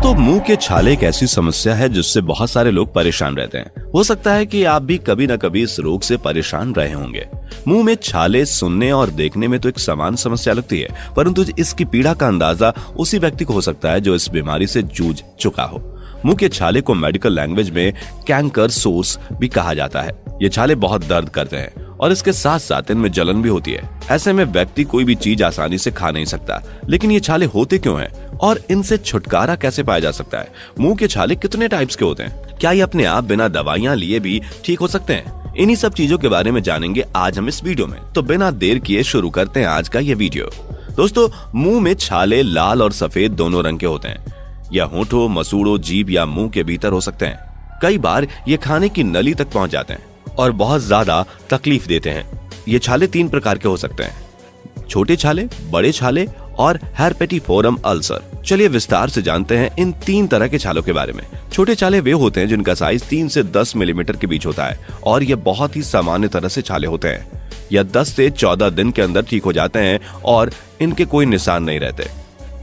दोस्तों, मुंह के छाले एक ऐसी समस्या है जिससे बहुत सारे लोग परेशान रहते हैं। हो सकता है कि आप भी कभी न कभी इस रोग से परेशान रहे होंगे। मुंह में छाले सुनने और देखने में तो एक समान समस्या लगती है, परंतु इसकी पीड़ा का अंदाजा उसी व्यक्ति को हो सकता है जो इस बीमारी से जूझ चुका हो। मुंह के छाले को मेडिकल लैंग्वेज में कैंकर सोर्स भी कहा जाता है। ये छाले बहुत दर्द करते हैं और इसके साथ साथ इनमें जलन भी होती है। ऐसे में व्यक्ति कोई भी चीज आसानी से खा नहीं सकता। लेकिन ये छाले होते क्यों हैं और इनसे छुटकारा कैसे पाया जा सकता है? मुंह के छाले कितने टाइप्स के होते हैं? क्या ये अपने आप बिना दवाइयां लिए भी ठीक हो सकते हैं? इन्हीं सब चीजों के बारे में जानेंगे आज हम इस वीडियो में। तो बिना देर किए शुरू करते हैं आज का ये वीडियो। दोस्तों, मुंह में छाले लाल और सफेद दोनों रंग के होते हैं। यह होठों, मसूड़ों, जीभ या मुंह के भीतर हो सकते हैं। कई बार ये खाने की नली तक पहुंच जाते हैं और बहुत ज्यादा तकलीफ देते हैं। ये छाले 3 प्रकार के हो सकते हैं: छोटे छाले, बड़े छाले और हेर्पेटिफोरम अल्सर। चलिए विस्तार से जानते हैं इन 3 तरह के छालों के बारे में। छोटे छाले वे होते हैं जिनका साइज 3 से 10 मिलीमीटर के बीच होता है और ये बहुत ही सामान्य तरह से छाले होते हैं। यह 10 से 14 दिन के अंदर ठीक हो जाते हैं और इनके कोई निशान नहीं रहते।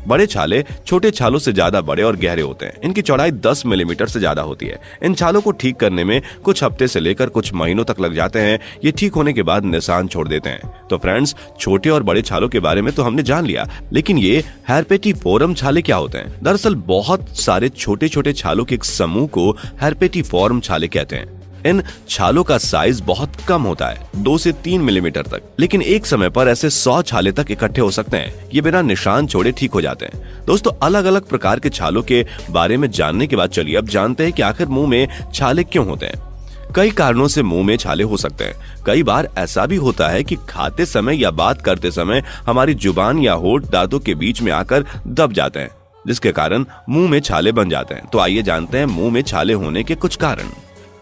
बड़े छाले छोटे छालों से ज्यादा बड़े और गहरे होते हैं। इनकी चौड़ाई 10 मिलीमीटर से ज्यादा होती है। इन छालों को ठीक करने में कुछ हफ्ते से लेकर कुछ महीनों तक लग जाते हैं। ये ठीक होने के बाद निशान छोड़ देते हैं। तो फ्रेंड्स, छोटे और बड़े छालों के बारे में तो हमने जान लिया, लेकिन ये हेर्पेटिफोरम छाले क्या होते हैं? दरअसल बहुत सारे छोटे छोटे छालों के एक समूह को हेर्पेटिफोरम छाले कहते हैं। इन छालों का साइज बहुत कम होता है, 2 से 3 मिलीमीटर तक, लेकिन एक समय पर ऐसे 100 छाले तक इकट्ठे हो सकते हैं। ये बिना निशान छोड़े ठीक हो जाते हैं। दोस्तों, अलग अलग प्रकार के छालों के बारे में जानने के बाद चलिए अब जानते हैं कि आखिर मुंह में छाले क्यों होते हैं। कई कारणों से मुंह में छाले हो सकते हैं। कई बार ऐसा भी होता है कि खाते समय या बात करते समय हमारी जुबान या होंठ दांतों के बीच में आकर दब जाते हैं, जिसके कारण मुंह में छाले बन जाते हैं। तो आइए जानते हैं मुंह में छाले होने के कुछ कारण।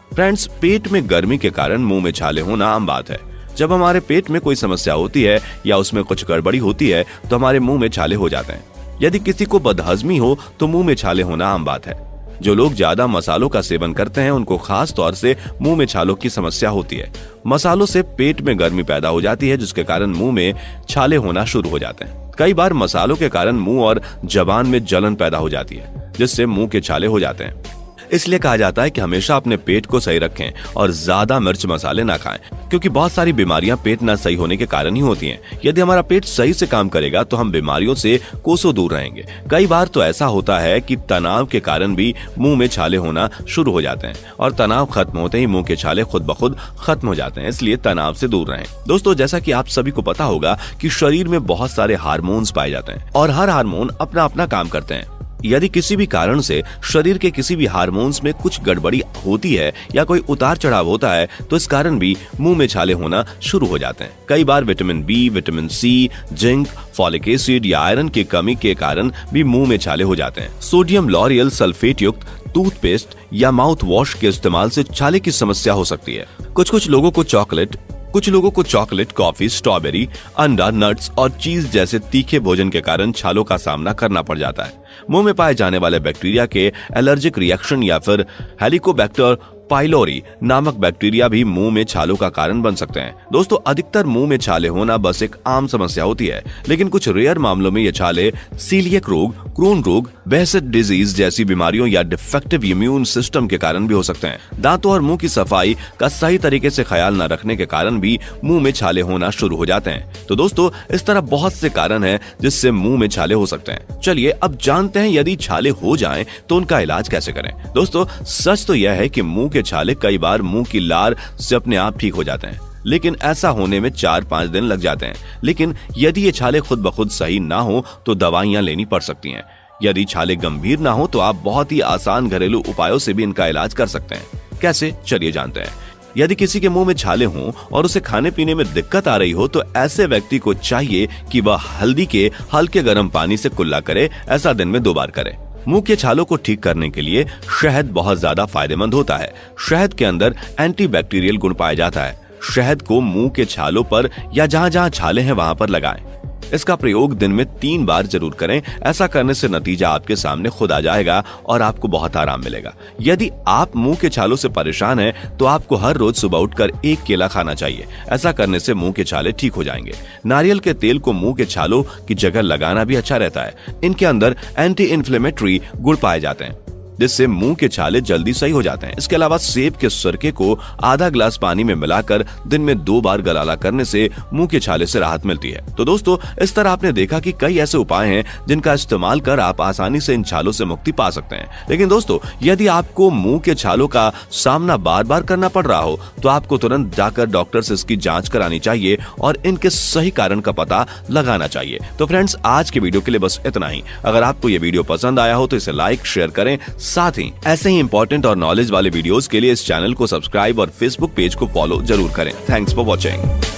फ्रेंड्स, पेट में गर्मी के कारण मुंह में छाले होना आम बात है। जब हमारे पेट में कोई समस्या होती है या उसमें कुछ गड़बड़ी होती है तो हमारे मुंह में छाले हो जाते हैं। यदि किसी को बदहजमी हो तो मुंह में छाले होना आम बात है। जो लोग ज्यादा मसालों का सेवन करते हैं उनको खास तौर से मुंह में छालों की समस्या होती है। मसालों से पेट में गर्मी पैदा हो जाती है, जिसके कारण मुंह में छाले होना शुरू हो जाते हैं। कई बार मसालों के कारण मुंह और जबान में जलन पैदा हो जाती है, जिससे मुंह के छाले हो जाते हैं। इसलिए कहा जाता है कि हमेशा अपने पेट को सही रखें और ज्यादा मिर्च मसाले ना खाएं, क्योंकि बहुत सारी बीमारियां पेट ना सही होने के कारण ही होती हैं। यदि हमारा पेट सही से काम करेगा तो हम बीमारियों से कोसों दूर रहेंगे। कई बार तो ऐसा होता है कि तनाव के कारण भी मुंह में छाले होना शुरू हो जाते हैं और तनाव खत्म होते ही मुंह के छाले खुद ब खुद खत्म हो जाते हैं। इसलिए तनाव से दूर रहें। दोस्तों, जैसा कि आप सभी को पता होगा कि शरीर में बहुत सारे हार्मोन्स पाए जाते हैं और हर हार्मोन अपना अपना काम करते हैं। यदि किसी भी कारण से शरीर के किसी भी हार्मोन्स में कुछ गड़बड़ी होती है या कोई उतार चढ़ाव होता है तो इस कारण भी मुंह में छाले होना शुरू हो जाते हैं। कई बार vitamin B, vitamin C, zinc, folic acid या आयरन की कमी के कारण भी मुंह में छाले हो जाते हैं। सोडियम लॉरियल सल्फेट युक्त टूथपेस्ट या माउथ वॉश के इस्तेमाल से छाले की समस्या हो सकती है। कुछ लोगों को चॉकलेट, कॉफी, स्ट्रॉबेरी, अंडा, नट्स और चीज जैसे तीखे भोजन के कारण छालों का सामना करना पड़ जाता है। मुंह में पाए जाने वाले बैक्टीरिया के एलर्जिक रिएक्शन या फिर हेलिकोबैक्टर पाइलोरी नामक बैक्टीरिया भी मुंह में छालों का कारण बन सकते हैं। दोस्तों, अधिकतर मुंह में छाले होना बस एक आम समस्या होती है, लेकिन कुछ रेयर मामलों में ये छाले सीलिएक रोग, क्रोन रोग, बेहसेट डिजीज जैसी बीमारियों या डिफेक्टिव इम्यून सिस्टम के कारण भी हो सकते हैं। दांतों और मुंह की सफाई का सही तरीके से ख्याल न रखने के कारण भी मुंह में छाले होना शुरू हो जाते हैं। तो दोस्तों, इस तरह बहुत से कारण हैं जिससे मुंह में छाले हो सकते हैं। चलिए अब जानते हैं यदि छाले हो जाएं तो उनका इलाज कैसे करें। दोस्तों, सच तो यह है कि मुंह के छाले कई बार मुंह की लार से अपने आप ठीक हो जाते हैं, लेकिन ऐसा होने में 4-5 दिन लग जाते हैं। लेकिन यदि ये छाले खुद ब खुद सही ना हो तो दवाइयां लेनी पड़ सकती हैं। यदि छाले गंभीर ना हो तो आप बहुत ही आसान घरेलू उपायों से भी इनका इलाज कर सकते हैं। कैसे, चलिए जानते हैं। यदि किसी के मुंह में छाले हों और उसे खाने पीने में दिक्कत आ रही हो तो ऐसे व्यक्ति को चाहिए कि वह हल्दी के हल्के गर्म पानी से कुल्ला करे। ऐसा दिन में 2 बार करे। मुंह के छालों को ठीक करने के लिए शहद बहुत ज्यादा फायदेमंद होता है। शहद के अंदर एंटीबैक्टीरियल गुण पाया जाता है। शहद को मुंह के छालों पर या जहां जहां छाले हैं वहां पर लगाएं। इसका प्रयोग दिन में 3 बार जरूर करें। ऐसा करने से नतीजा आपके सामने खुद आ जाएगा और आपको बहुत आराम मिलेगा। यदि आप मुंह के छालों से परेशान हैं, तो आपको हर रोज सुबह उठकर 1 केला खाना चाहिए। ऐसा करने से मुंह के छाले ठीक हो जाएंगे। नारियल के तेल को मुंह के छालों की जगह लगाना भी अच्छा रहता है। इनके अंदर एंटी इन्फ्लेमेटरी गुण पाए जाते हैं, जिससे मुंह के छाले जल्दी सही हो जाते हैं। इसके अलावा सेब के सिरके को आधा ग्लास पानी में मिलाकर दिन में 2 बार गलाला करने से मुंह के छाले से राहत मिलती है। तो दोस्तों, इस तरह आपने देखा कि कई ऐसे उपाय हैं जिनका इस्तेमाल कर आप आसानी से इन छालों से मुक्ति पा सकते हैं। लेकिन दोस्तों, यदि आपको मुंह के छालों का सामना बार बार करना पड़ रहा हो, तो आपको तुरंत जाकर डॉक्टर से इसकी जांच करानी चाहिए और इनके सही कारण का पता लगाना चाहिए। तो फ्रेंड्स, आज के वीडियो के लिए बस इतना ही। अगर आपको ये वीडियो पसंद आया हो तो इसे लाइक शेयर करें। साथ ही ऐसे ही इंपॉर्टेंट और नॉलेज वाले वीडियोस के लिए इस चैनल को सब्सक्राइब और फेसबुक पेज को फॉलो जरूर करें। Thanks for watching.